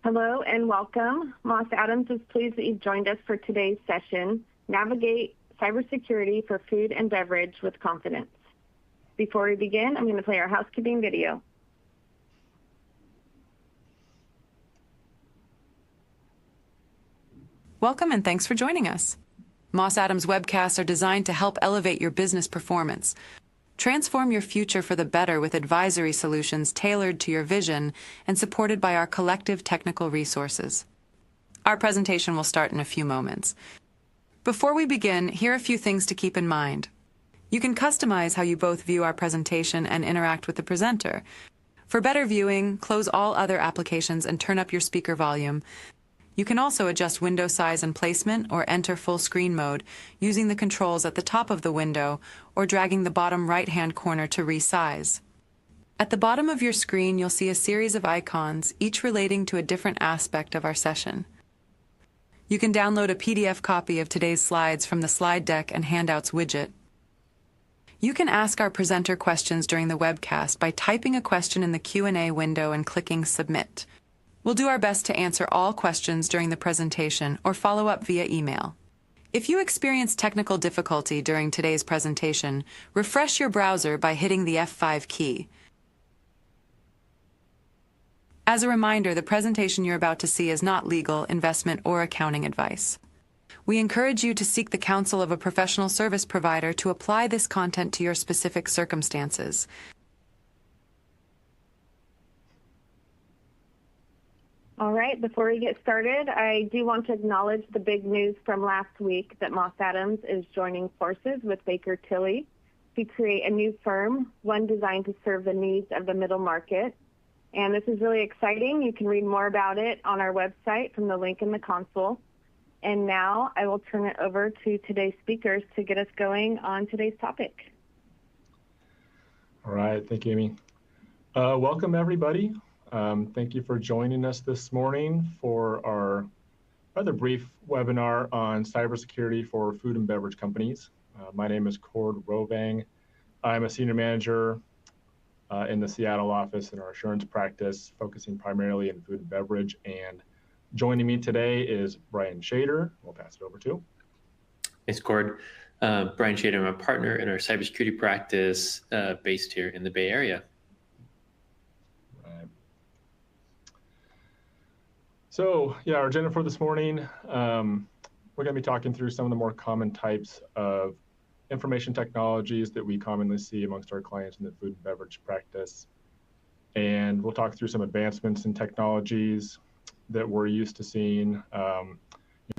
Hello and welcome. Moss Adams is pleased that you've joined us for today's session, Navigate Cybersecurity for Food and Beverage with Confidence. Before we begin, I'm going to play our housekeeping video. Welcome and thanks for joining us. Moss Adams webcasts are designed to help elevate your business performance. Transform your future for the better with advisory solutions tailored to your vision and supported by our collective technical resources. Our presentation will start in a few moments. Before we begin, here are a few things to keep in mind. You can customize how you both view our presentation and interact with the presenter. For better viewing, close all other applications and turn up your speaker volume. You can also adjust window size and placement or enter full screen mode using the controls at the top of the window or dragging the bottom right-hand corner to resize. At the bottom of your screen, you'll see a series of icons, each relating to a different aspect of our session. You can download a PDF copy of today's slides from the slide deck and handouts widget. You can ask our presenter questions during the webcast by typing a question in the Q&A window and clicking Submit. We'll do our best to answer all questions during the presentation or follow up via email. If you experience technical difficulty during today's presentation, refresh your browser by hitting the F5 key. As a reminder, the presentation you're about to see is not legal, investment, or accounting advice. We encourage you to seek the counsel of a professional service provider to apply this content to your specific circumstances. All right, before we get started, I do want to acknowledge the big news from last week that Moss Adams is joining forces with Baker Tilly to create a new firm, one designed to serve the needs of the middle market. And this is really exciting. You can read more about it on our website from the link in the console. And now I will turn it over to today's speakers to get us going on today's topic. All right, thank you, Amy. Welcome, everybody. Thank you for joining us this morning for our rather brief webinar on cybersecurity for food and beverage companies. My name is Kjord Rovang. I'm a senior manager in the Seattle office in our assurance practice, focusing primarily in food and beverage. And joining me today is Bryan Schader. We'll pass it over to. Thanks, Kjord. Bryan Schader, I'm a partner in our cybersecurity practice based here in the Bay Area. So yeah, our agenda for this morning, we're going to be talking through some of the more common types of information technologies that we commonly see amongst our clients in the food and beverage practice. And we'll talk through some advancements in technologies that we're used to seeing,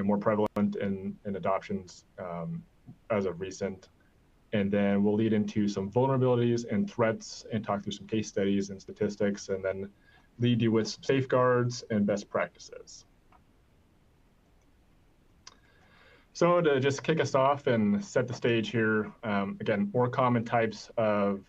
more prevalent in adoptions as of recent. And then we'll lead into some vulnerabilities and threats and talk through some case studies and statistics, and then lead you with some safeguards and best practices. So to just kick us off and set the stage here, again, more common types of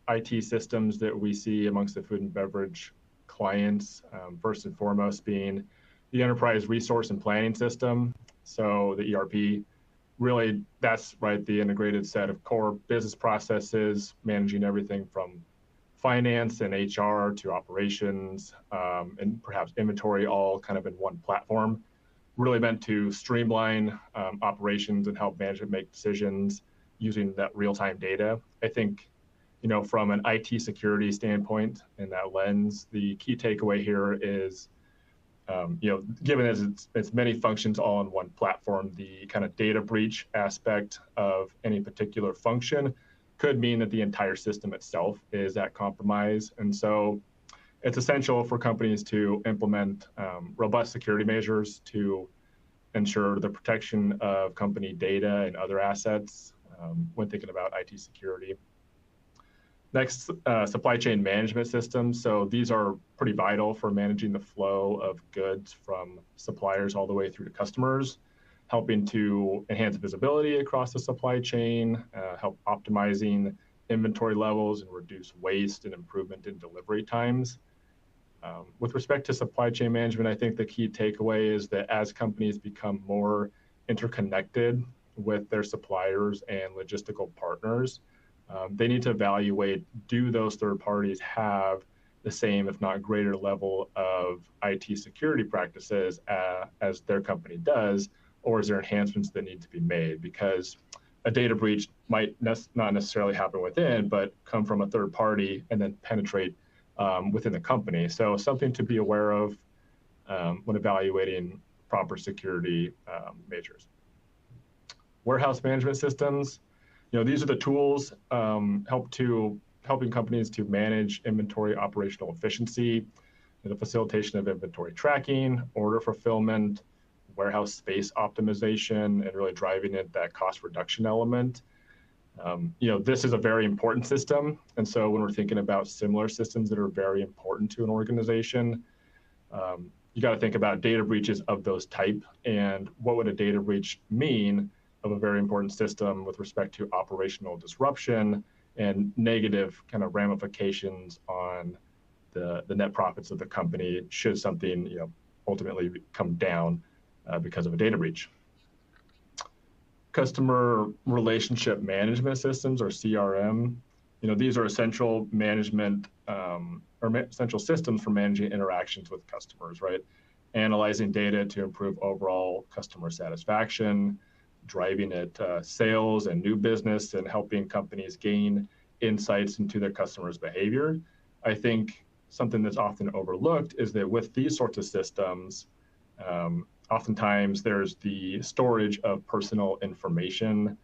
IT systems that we see amongst the food and beverage clients, first and foremost being the enterprise resource and planning system. So the ERP, really that's right, the integrated set of core business processes, managing everything from finance and HR to operations and perhaps inventory, all kind of in one platform, really meant to streamline operations and help management make decisions using that real-time data. I think, from an IT security standpoint and that lens, the key takeaway here is, given as it's many functions all in one platform, the kind of data breach aspect of any particular function could mean that the entire system itself is at compromise. And so it's essential for companies to implement robust security measures to ensure the protection of company data and other assets when thinking about IT security. Next, supply chain management systems. So these are pretty vital for managing the flow of goods from suppliers all the way through to customers, helping to enhance visibility across the supply chain, help optimizing inventory levels and reduce waste and improvement in delivery times. With respect to supply chain management, I think the key takeaway is that as companies become more interconnected with their suppliers and logistical partners, they need to evaluate, do those third parties have the same, if not greater level of IT security practices as their company does, or is there enhancements that need to be made? Because a data breach might not necessarily happen within, but come from a third party and then penetrate within the company. So something to be aware of when evaluating proper security measures. Warehouse management systems, these are the tools helping companies to manage inventory operational efficiency, the facilitation of inventory tracking, order fulfillment, warehouse space optimization, and really driving it that cost reduction element. This is a very important system. And so when we're thinking about similar systems that are very important to an organization, you got to think about data breaches of those type and what would a data breach mean of a very important system with respect to operational disruption and negative kind of ramifications on the net profits of the company should something ultimately come down because of a data breach. Customer relationship management systems, or CRM, these are essential management essential systems for managing interactions with customers, right? Analyzing data to improve overall customer satisfaction, driving at sales and new business, and helping companies gain insights into their customers' behavior. I think something that's often overlooked is that with these sorts of systems, oftentimes there's the storage of personal information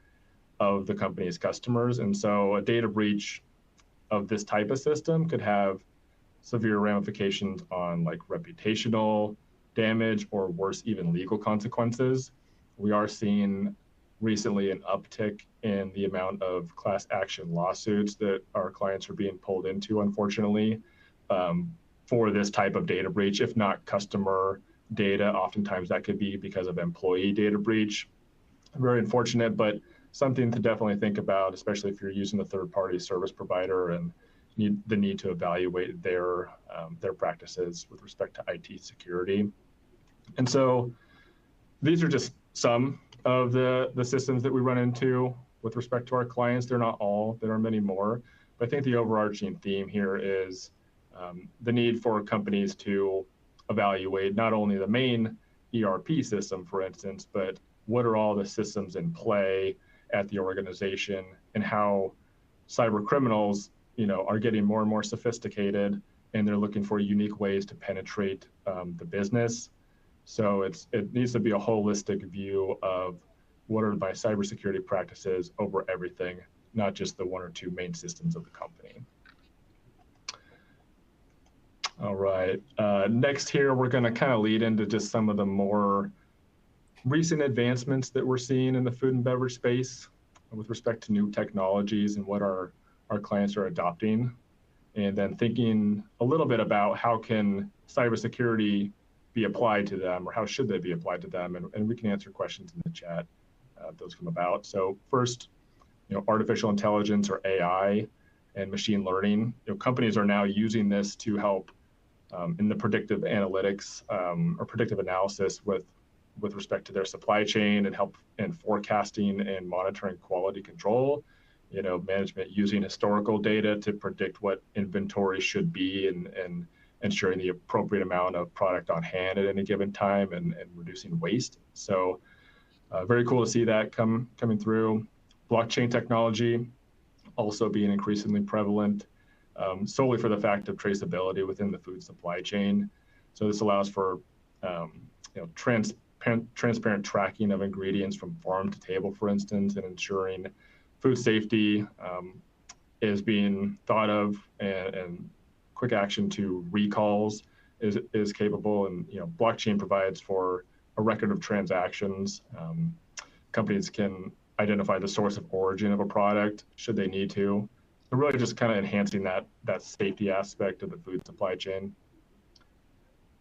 of the company's customers. And so a data breach of this type of system could have severe ramifications on like reputational damage or worse, even legal consequences. We are seeing recently an uptick in the amount of class action lawsuits that our clients are being pulled into, unfortunately, for this type of data breach, if not customer data. Oftentimes that could be because of employee data breach. Very unfortunate, but something to definitely think about, especially if you're using a third-party service provider and the need to evaluate their practices with respect to IT security. And so these are just some of the systems that we run into with respect to our clients. They're not all, there are many more, but I think the overarching theme here is the need for companies to evaluate not only the main ERP system, for instance, but what are all the systems in play at the organization and how cyber criminals, are getting more and more sophisticated, and they're looking for unique ways to penetrate the business. So it needs to be a holistic view of what are my cybersecurity practices over everything, not just the one or two main systems of the company. All right, next here, we're gonna kind of lead into just some of the more recent advancements that we're seeing in the food and beverage space with respect to new technologies and what our clients are adopting. And then thinking a little bit about how can cybersecurity be applied to them, or how should they be applied to them? And we can answer questions in the chat if those come about. So first, artificial intelligence, or AI, and machine learning. Companies are now using this to help in the predictive analytics or predictive analysis with respect to their supply chain, and help in forecasting and monitoring quality control. Management using historical data to predict what inventory should be, and ensuring the appropriate amount of product on hand at any given time, and reducing waste. So very cool to see that coming through. Blockchain technology also being increasingly prevalent, solely for the fact of traceability within the food supply chain. So this allows for transparent tracking of ingredients from farm to table, for instance, and ensuring food safety is being thought of, and quick action to recalls is capable. And blockchain provides for a record of transactions. Companies can identify the source of origin of a product should they need to. And really just kind of enhancing that safety aspect of the food supply chain.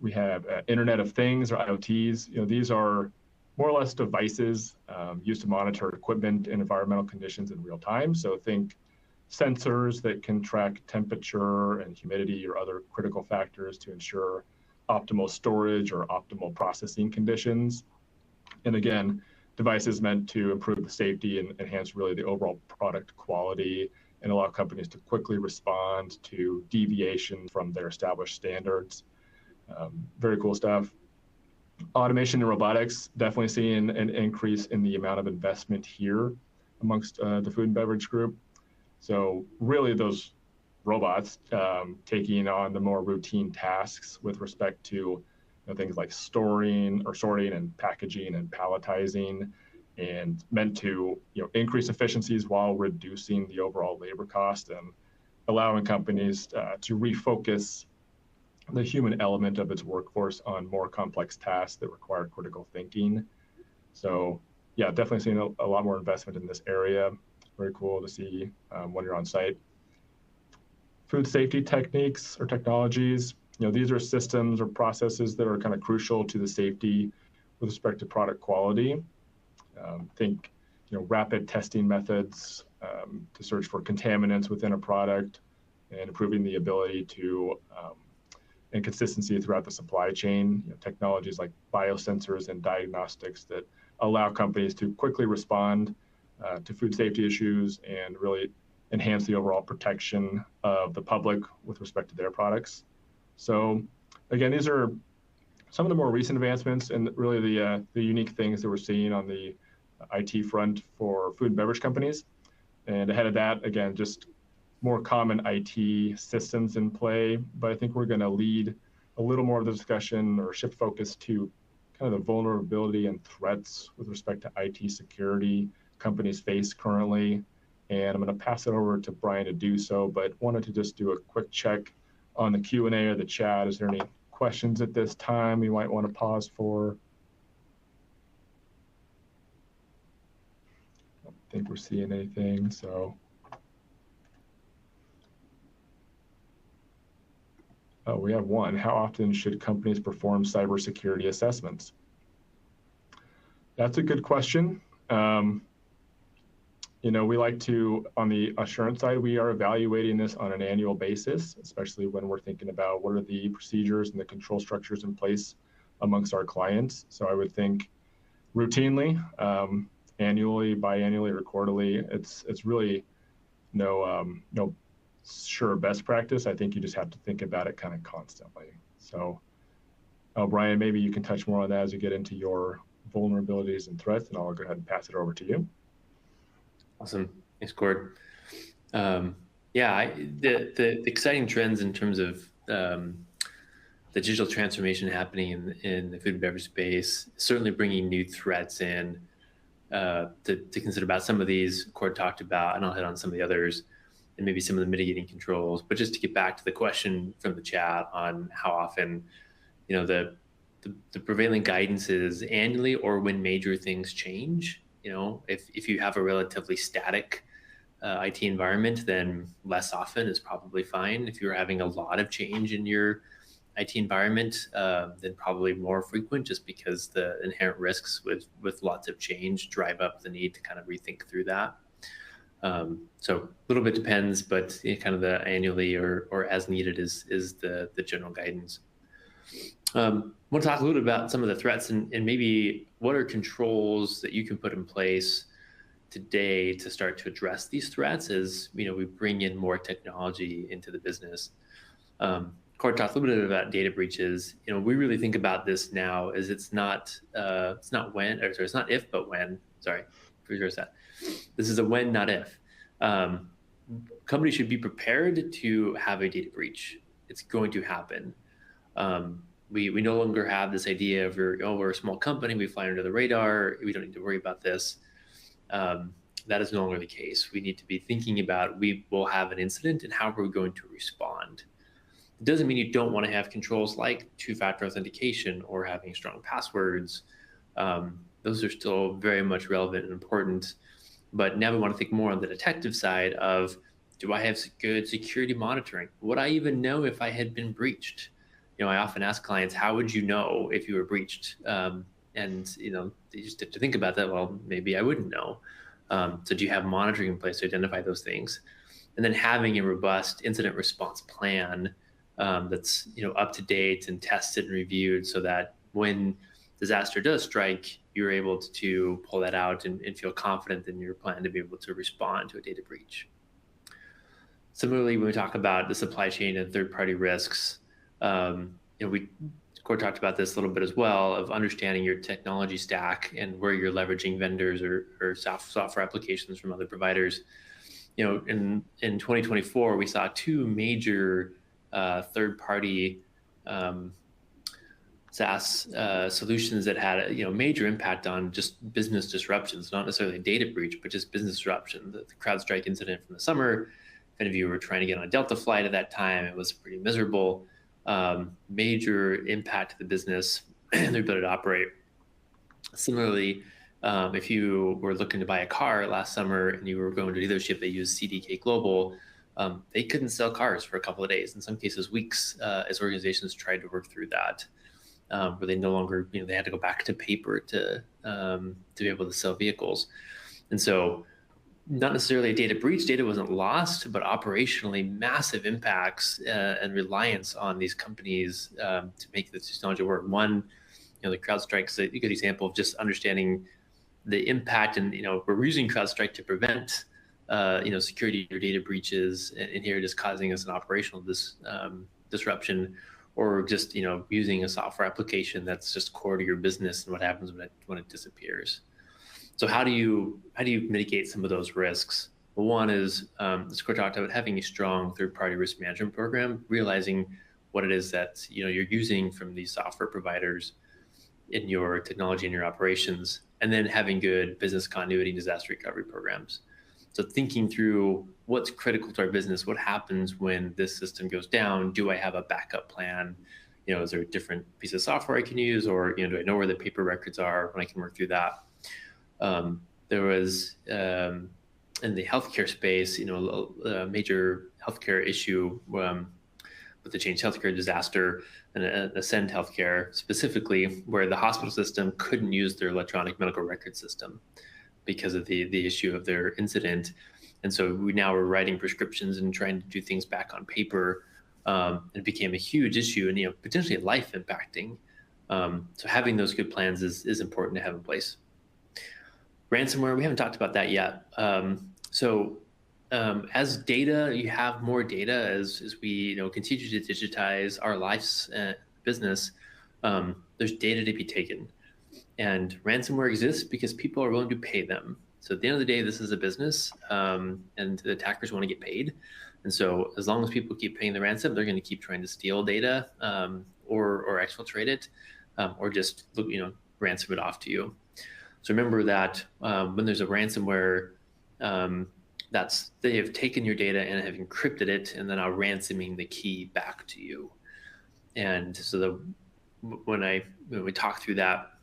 We have Internet of Things, or IoTs. These are more or less devices used to monitor equipment and environmental conditions in real time. So think sensors that can track temperature and humidity or other critical factors to ensure optimal storage or optimal processing conditions. And again, devices meant to improve the safety and enhance really the overall product quality and allow companies to quickly respond to deviations from their established standards. Very cool stuff. Automation and robotics, definitely seeing an increase in the amount of investment here amongst the food and beverage group. So really those robots taking on the more routine tasks with respect to things like storing or sorting and packaging and palletizing, and meant to increase efficiencies while reducing the overall labor cost and allowing companies to refocus the human element of its workforce on more complex tasks that require critical thinking. So yeah, definitely seeing a lot more investment in this area. Very cool to see when you're on site. Food safety techniques or technologies, these are systems or processes that are kind of crucial to the safety with respect to product quality. Think, rapid testing methods to search for contaminants within a product and improving the ability to and consistency throughout the supply chain. Technologies like biosensors and diagnostics that allow companies to quickly respond to food safety issues and really enhance the overall protection of the public with respect to their products. So again, these are some of the more recent advancements and really the unique things that we're seeing on the IT front for food and beverage companies. And ahead of that, again, just more common IT systems in play. But I think we're going to lead a little more of the discussion or shift focus to kind of the vulnerability and threats with respect to IT security companies face currently. And I'm going to pass it over to Bryan to do so, but wanted to just do a quick check on the Q&A or the chat. Is there any questions at this time you might want to pause for? I don't think we're seeing anything, so. Oh, we have one. How often should companies perform cybersecurity assessments? That's a good question. We like to, on the assurance side, we are evaluating this on an annual basis, especially when we're thinking about what are the procedures and the control structures in place amongst our clients. So I would think routinely, annually, biannually, or quarterly. It's really no sure best practice. I think you just have to think about it kind of constantly. So, Bryan, maybe you can touch more on that as you get into your vulnerabilities and threats, and I'll go ahead and pass it over to you. Awesome. Thanks, Kjord. The exciting trends in terms of the digital transformation happening in the food and beverage space, certainly bringing new threats in to consider about. Some of these Kjord talked about, and I'll hit on some of the others, and maybe some of the mitigating controls. But just to get back to the question from the chat on how often, the prevailing guidance is annually or when major things change. If you have a relatively static IT environment, then less often is probably fine. If you're having a lot of change in your IT environment, then probably more frequent, just because the inherent risks with lots of change drive up the need to kind of rethink through that. So a little bit depends, but kind of the annually or as needed is the general guidance. I want to talk a little bit about some of the threats and maybe what are controls that you can put in place today to start to address these threats as we bring in more technology into the business. Kjord talked a little bit about data breaches. We really think about this now as it's not if, but when. Sorry, reverse that. This is a when, not if. Companies should be prepared to have a data breach. It's going to happen. We no longer have this idea of we're a small company, we fly under the radar, we don't need to worry about this. That is no longer the case. We need to be thinking about, we will have an incident and how we're going to respond. It doesn't mean you don't want to have controls like two-factor authentication or having strong passwords. Those are still very much relevant and important. But now we want to think more on the detective side of, do I have good security monitoring? Would I even know if I had been breached? I often ask clients, how would you know if you were breached? And they just have to think about that. Well, maybe I wouldn't know. So do you have monitoring in place to identify those things? And then having a robust incident response plan that's up to date and tested and reviewed, so that when disaster does strike, you're able to pull that out and feel confident in your plan to be able to respond to a data breach. Similarly, when we talk about the supply chain and third-party risks, Kjord talked about this a little bit as well, of understanding your technology stack and where you're leveraging vendors or software applications from other providers. In 2024, we saw two major third-party SaaS solutions that had a major impact on just business disruptions, not necessarily a data breach, but just business disruption. The CrowdStrike incident from the summer. If any of you were trying to get on a Delta flight at that time, it was pretty miserable. Major impact to the business and their ability to operate. Similarly, if you were looking to buy a car last summer and you were going to a dealership that used CDK Global, they couldn't sell cars for a couple of days, in some cases weeks, as organizations tried to work through that, where they no longer, they had to go back to paper to be able to sell vehicles. And so not necessarily a data breach, data wasn't lost, but operationally massive impacts and reliance on these companies to make this technology work. One, the CrowdStrike's a good example of just understanding the impact, and we're using CrowdStrike to prevent security or data breaches, and here just causing us an operational disruption, or just using a software application that's just core to your business and what happens when it disappears. So how do you mitigate some of those risks? Well, one is, as Kjord talked about, having a strong third-party risk management program, realizing what it is that you're using from these software providers in your technology and your operations, and then having good business continuity and disaster recovery programs. So thinking through what's critical to our business, what happens when this system goes down? Do I have a backup plan? Is there a different piece of software I can use, or do I know where the paper records are when I can work through that? There was in the healthcare space, a major healthcare issue with the Change Healthcare disaster and Ascend Healthcare specifically, where the hospital system couldn't use their electronic medical record system because of the issue of their incident. And so we now are writing prescriptions and trying to do things back on paper. It became a huge issue and potentially life impacting. So having those good plans is important to have in place. Ransomware, we haven't talked about that yet. As data, you have more data as we continue to digitize our lives and business. There's data to be taken, and ransomware exists because people are willing to pay them. So at the end of the day, this is a business, and the attackers want to get paid. And so as long as people keep paying the ransom, they're going to keep trying to steal data or exfiltrate it, or just ransom it off to you. So remember that when there's a ransomware, they have taken your data and have encrypted it, and then are ransoming the key back to you. And so when we talk through that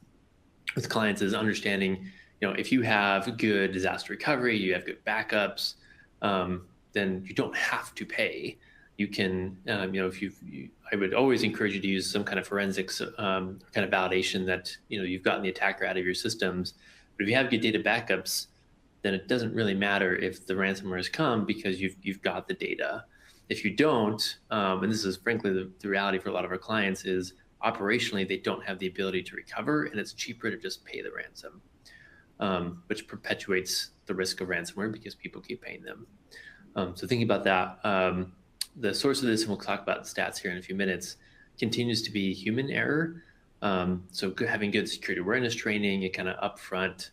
with clients, is understanding, if you have good disaster recovery, you have good backups, then you don't have to pay. You can, I would always encourage you to use some kind of forensics kind of validation that, you've gotten the attacker out of your systems. But if you have good data backups, then it doesn't really matter if the ransomware has come, because you've got the data. If you don't, and this is frankly the reality for a lot of our clients, is operationally they don't have the ability to recover, and it's cheaper to just pay the ransom, which perpetuates the risk of ransomware because people keep paying them. So thinking about that, the source of this, and we'll talk about the stats here in a few minutes, continues to be human error. So having good security awareness training and kind of upfront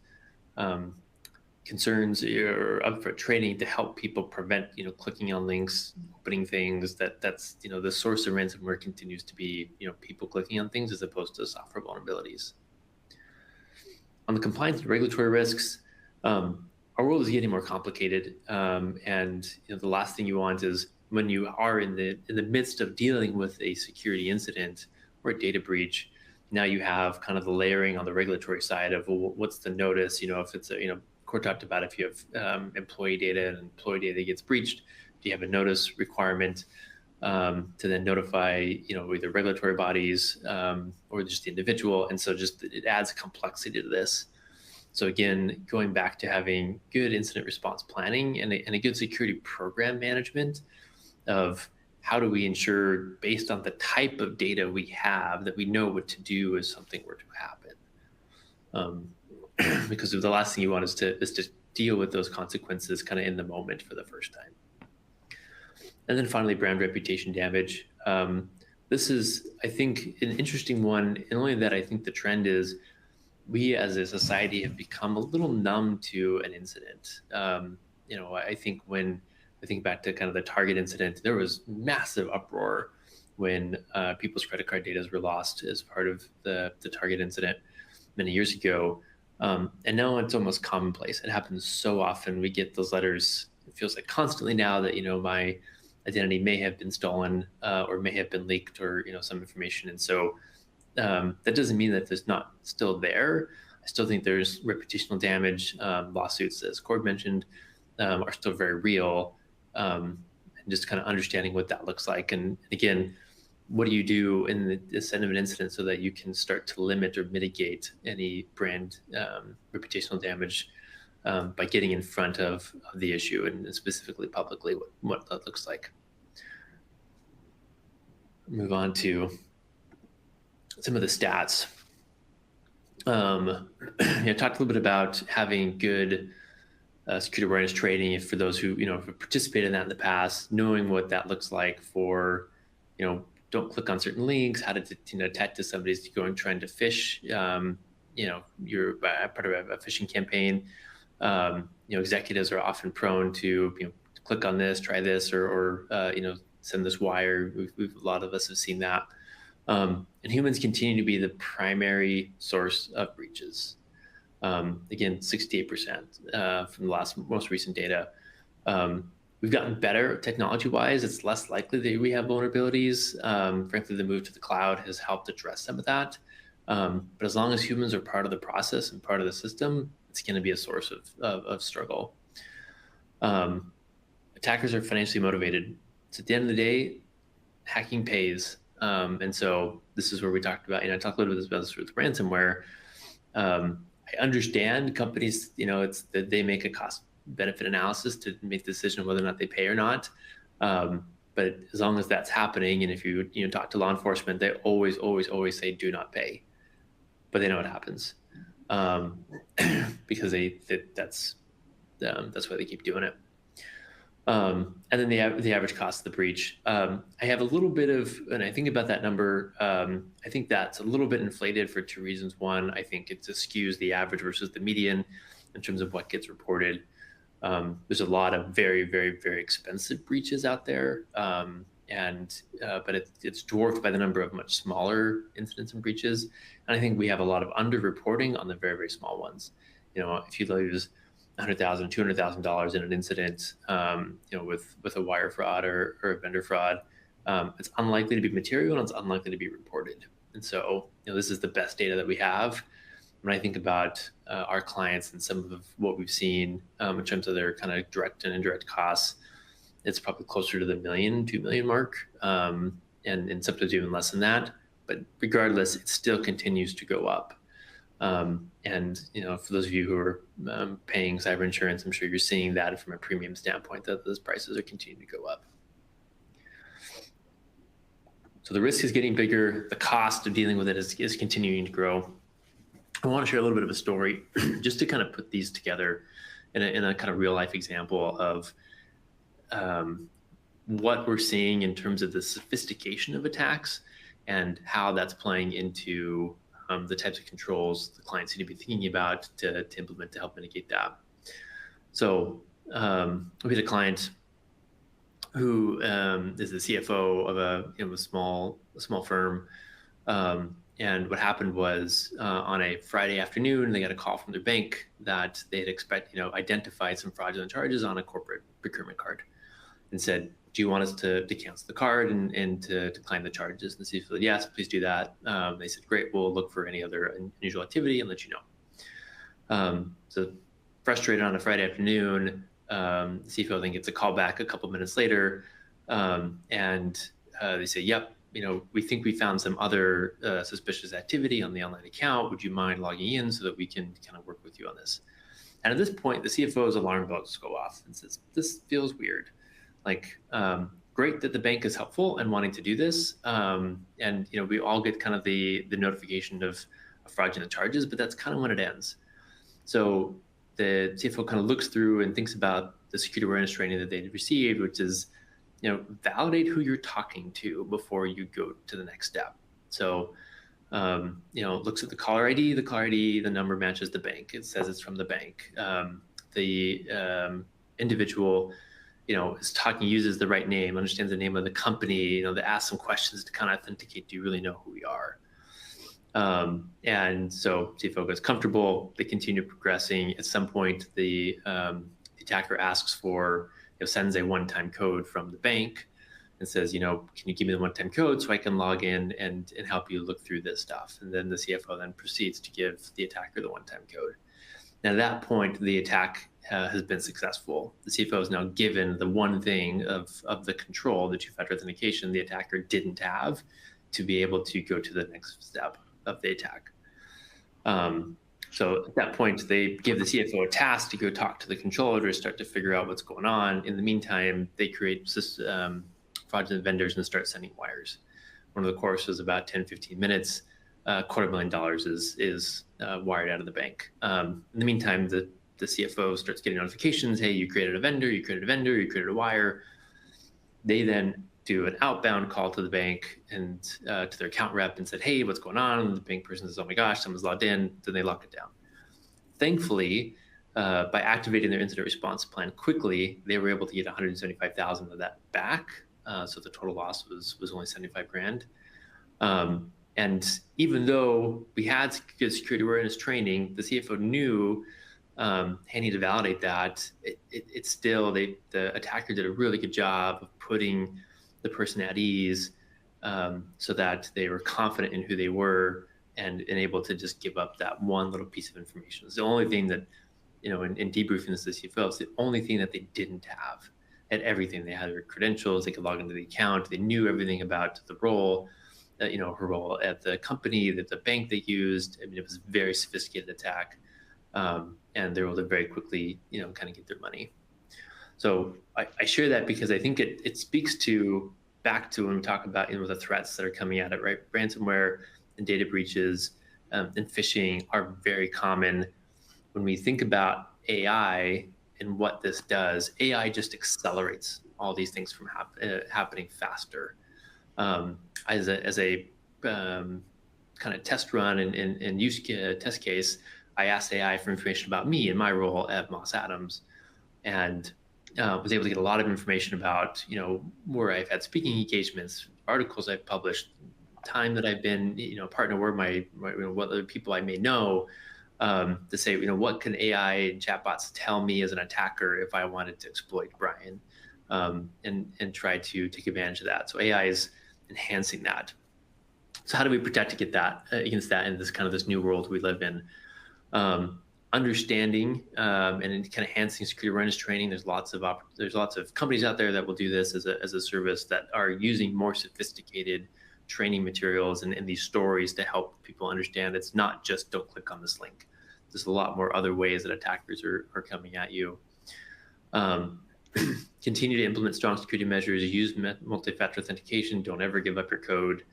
concerns or upfront training to help people prevent, clicking on links, opening things. That's the source of ransomware continues to be, people clicking on things as opposed to software vulnerabilities. On the compliance and regulatory risks, our world is getting more complicated, and the last thing you want is, when you are in the midst of dealing with a security incident or a data breach, now you have kind of the layering on the regulatory side of, well, what's the notice? If it's Kjord talked about, if you have employee data and employee data gets breached, do you have a notice requirement to then notify either regulatory bodies or just the individual? And so just it adds complexity to this. So again, going back to having good incident response planning and a good security program management of how do we ensure, based on the type of data we have, that we know what to do if something were to happen. Because the last thing you want is to deal with those consequences kind of in the moment for the first time. And then finally, brand reputation damage. This is, I think, an interesting one, and only that I think the trend is we as a society have become a little numb to an incident. I think when I think back to kind of the Target incident, there was massive uproar when people's credit card data were lost as part of the Target incident many years ago. And now it's almost commonplace. It happens so often. We get those letters, it feels like constantly now that, my identity may have been stolen or may have been leaked or, some information. And so that doesn't mean that it's not still there. I still think there's reputational damage. Lawsuits, as Kjord mentioned, are still very real. And just kind of understanding what that looks like. And again, what do you do in the end of an incident so that you can start to limit or mitigate any brand reputational damage by getting in front of the issue and specifically publicly what that looks like. Move on to some of the stats. Talked a little bit about having good security awareness training for those who have participated in that in the past, knowing what that looks like for don't click on certain links, how to detect if somebody's trying to phish, you're part of a phishing campaign. Executives are often prone to click on this, try this, or send this wire. A lot of us have seen that. And humans continue to be the primary source of breaches. Again, 68% from the most recent data. We've gotten better technology-wise. It's less likely that we have vulnerabilities. Frankly, the move to the cloud has helped address some of that. But as long as humans are part of the process and part of the system, it's going to be a source of struggle. Attackers are financially motivated. So at the end of the day, hacking pays. And so this is where we talked about, I talked a little bit about this with ransomware. I understand companies, it's that they make a cost benefit analysis to make the decision of whether or not they pay or not. But as long as that's happening, and if you talk to law enforcement, they always say do not pay, but they know what happens because that's why they keep doing it. And then the average cost of the breach. I have a little bit of, and I think about that number, I think that's a little bit inflated for two reasons. One, I think it skews the average versus the median in terms of what gets reported. There's a lot of very, very, very expensive breaches out there, but it's dwarfed by the number of much smaller incidents and breaches. And I think we have a lot of underreporting on the very, very small ones. If you lose $100,000, $200,000 in an incident, with a wire fraud or a vendor fraud, it's unlikely to be material and it's unlikely to be reported. And so, this is the best data that we have. When I think about our clients and some of what we've seen in terms of their kind of direct and indirect costs, it's probably closer to the $1 million, $2 million mark, and sometimes even less than that. But regardless, it still continues to go up. And for those of you who are paying cyber insurance, I'm sure you're seeing that from a premium standpoint, that those prices are continuing to go up. So the risk is getting bigger. The cost of dealing with it is continuing to grow. I want to share a little bit of a story just to kind of put these together in a kind of real life example of what we're seeing in terms of the sophistication of attacks and how that's playing into the types of controls the clients need to be thinking about to implement to help mitigate that. So we had a client who is the CFO of a small firm. And what happened was on a Friday afternoon, they got a call from their bank that they had identified some fraudulent charges on a corporate procurement card and said, do you want us to cancel the card and to decline the charges? And the CFO said, yes, please do that. They said, great, we'll look for any other unusual activity and let you know. So frustrated on a Friday afternoon, the CFO then gets a call back a couple minutes later, and they say, yep, we think we found some other suspicious activity on the online account. Would you mind logging in so that we can kind of work with you on this? And at this point, the CFO's alarm bells go off and says, this feels weird. Great that the bank is helpful and wanting to do this. And we all get kind of the notification of fraudulent charges, but that's kind of when it ends. So the CFO kind of looks through and thinks about the security awareness training that they received, which is, validate who you're talking to before you go to the next step. So, looks at the caller ID. The caller ID, the number matches the bank. It says it's from the bank. The individual, is talking, uses the right name, understands the name of the company. They ask some questions to kind of authenticate, do you really know who we are? And so CFO gets comfortable. They continue progressing. At some point, the attacker asks for, sends a one-time code from the bank and says, can you give me the one-time code so I can log in and help you look through this stuff? And then the CFO then proceeds to give the attacker the one-time code. Now, at that point, the attack has been successful. The CFO is now given the one thing of the control, the two-factor authentication the attacker didn't have, to be able to go to the next step of the attack. So at that point, they give the CFO a task to go talk to the controller to start to figure out what's going on. In the meantime, they create fraudulent vendors and start sending wires. One of the courses is about 10, 15 minutes. $250,000 is wired out of the bank. In the meantime, the CFO starts getting notifications. Hey, you created a vendor, you created a wire. They then do an outbound call to the bank and to their account rep and said, hey, what's going on? And the bank person says, oh my gosh, someone's logged in. Then they lock it down. Thankfully, by activating their incident response plan quickly, they were able to get $175,000 of that back. So the total loss was only $75,000. And even though we had good security awareness training, the CFO knew they need to validate that. It's still, the attacker did a really good job of putting the person at ease so that they were confident in who they were and able to just give up that one little piece of information. It's the only thing that, in debriefing this to the CFO, it's the only thing that they didn't have. At everything, they had their credentials, they could log into the account, they knew everything about the role, her role at the company, that the bank they used. I mean, it was a very sophisticated attack, and they were able to very quickly, kind of get their money. So I share that because I think it speaks back to when we talk about the threats that are coming at it, right? Ransomware and data breaches and phishing are very common. When we think about AI and what this does, AI just accelerates all these things from happening faster. As a kind of test run and use test case, I asked AI for information about me and my role at Moss Adams, and was able to get a lot of information about, where I've had speaking engagements, articles I've published, time that I've been, partner where my what other people I may know, to say, what can AI and chatbots tell me as an attacker if I wanted to exploit Bryan, and try to take advantage of that. So AI is enhancing that. So how do we protect against that in this new world we live in? Understanding and kind of enhancing security awareness training. There's lots of companies out there that will do this as a service that are using more sophisticated training materials and these stories to help people understand it's not just don't click on this link. There's a lot more other ways that attackers are coming at you. Continue to implement strong security measures, use multi-factor authentication, don't ever give up your code.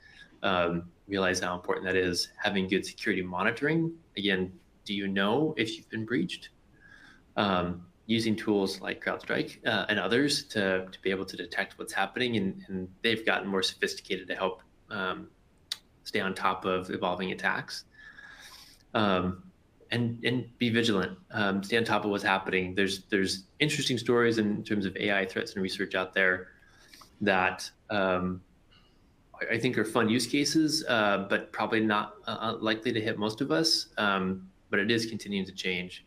Realize how important that is. Having good security monitoring. Again, do you know if you've been breached? Using tools like CrowdStrike and others to be able to detect what's happening, and they've gotten more sophisticated to help stay on top of evolving attacks. And be vigilant, stay on top of what's happening. There's interesting stories in terms of AI threats and research out there that I think are fun use cases, but probably not likely to hit most of us. But it is continuing to change.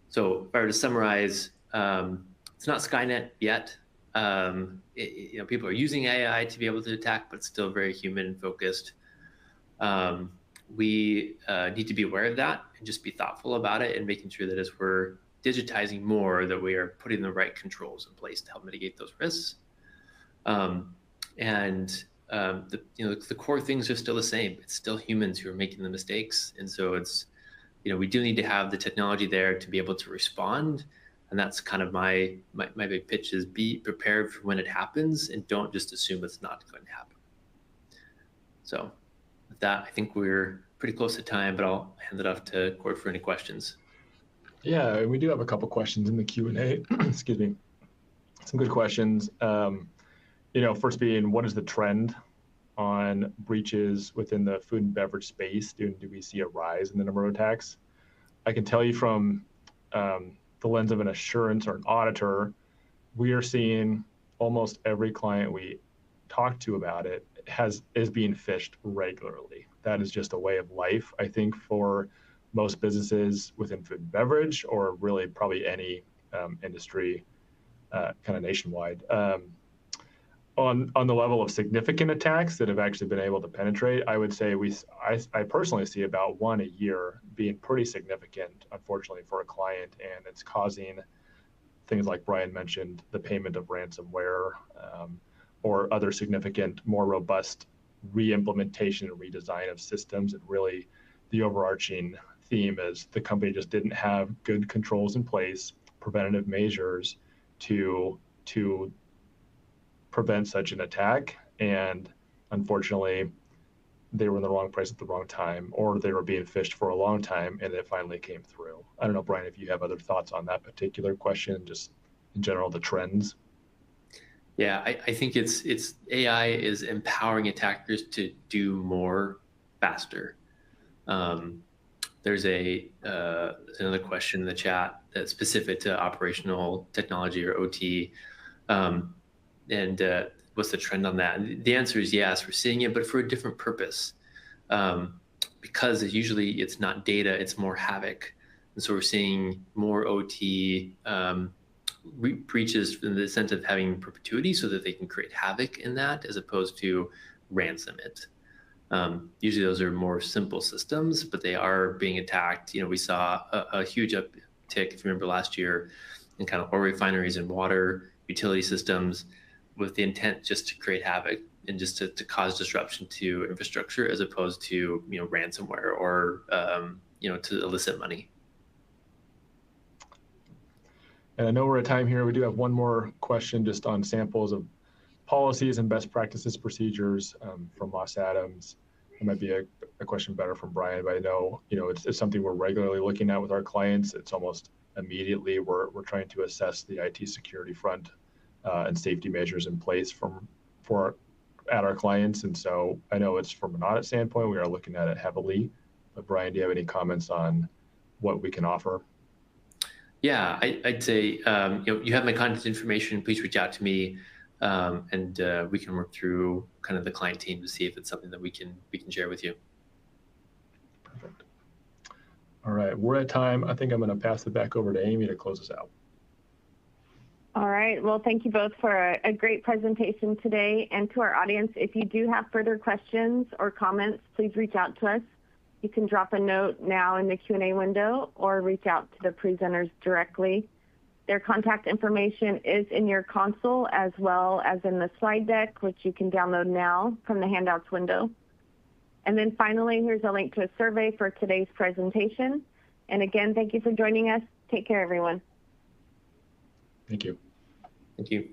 So if I were to summarize, it's not Skynet yet. People are using AI to be able to attack, but it's still very human focused. We need to be aware of that and just be thoughtful about it and making sure that as we're digitizing more, that we are putting the right controls in place to help mitigate those risks. The core things are still the same. It's still humans who are making the mistakes. And so it's, we do need to have the technology there to be able to respond. And that's kind of my big pitch is be prepared for when it happens and don't just assume it's not going to happen. So with that, I think we're pretty close to time, but I'll hand it off to Kjord for any questions. Yeah, we do have a couple questions in the Q&A. Excuse me. Some good questions. first being, what is the trend on breaches within the food and beverage space? Do we see a rise in the number of attacks? I can tell you from the lens of an assurance or an auditor, we are seeing almost every client we talk to about it is being phished regularly. That is just a way of life, I think, for most businesses within food and beverage, or really probably any industry kind of nationwide. On the level of significant attacks that have actually been able to penetrate, I would say I personally see about one a year being pretty significant, unfortunately, for a client, and it's causing things like Bryan mentioned, the payment of ransomware, or other significant, more robust re-implementation and redesign of systems. And really, the overarching theme is the company just didn't have good controls in place, preventative measures to prevent such an attack. And unfortunately, they were in the wrong place at the wrong time, or they were being phished for a long time, and it finally came through. I don't know, Bryan, if you have other thoughts on that particular question, just in general, the trends. Yeah, I think it's AI is empowering attackers to do more faster. There's another question in the chat that's specific to operational technology or OT. And what's the trend on that? And the answer is yes, we're seeing it, but for a different purpose. Because usually it's not data, it's more havoc. And so we're seeing more OT breaches in the sense of having perpetuity so that they can create havoc in that, as opposed to ransom it. Usually those are more simple systems, but they are being attacked. We saw a huge uptick, if you remember last year, in kind of oil refineries and water utility systems, with the intent just to create havoc and just to cause disruption to infrastructure, as opposed to ransomware or to elicit money. And I know we're at time here. We do have one more question just on samples of policies and best practices procedures from Moss Adams. It might be a question better from Bryan, but I know it's something we're regularly looking at with our clients. It's almost immediately we're trying to assess the IT security front and safety measures in place at our clients. And so I know it's from an audit standpoint, we are looking at it heavily. But Bryan, do you have any comments on what we can offer? Yeah, I'd say you have my contact information. Please reach out to me, and we can work through kind of the client team to see if it's something that we can share with you. Perfect. All right, we're at time. I think I'm going to pass it back over to Amy to close us out. All right. Well, thank you both for a great presentation today. And to our audience, if you do have further questions or comments, please reach out to us. You can drop a note now in the Q&A window or reach out to the presenters directly. Their contact information is in your console, as well as in the slide deck, which you can download now from the handouts window. And then finally, here's a link to a survey for today's presentation. And again, thank you for joining us. Take care, everyone. Thank you. Thank you.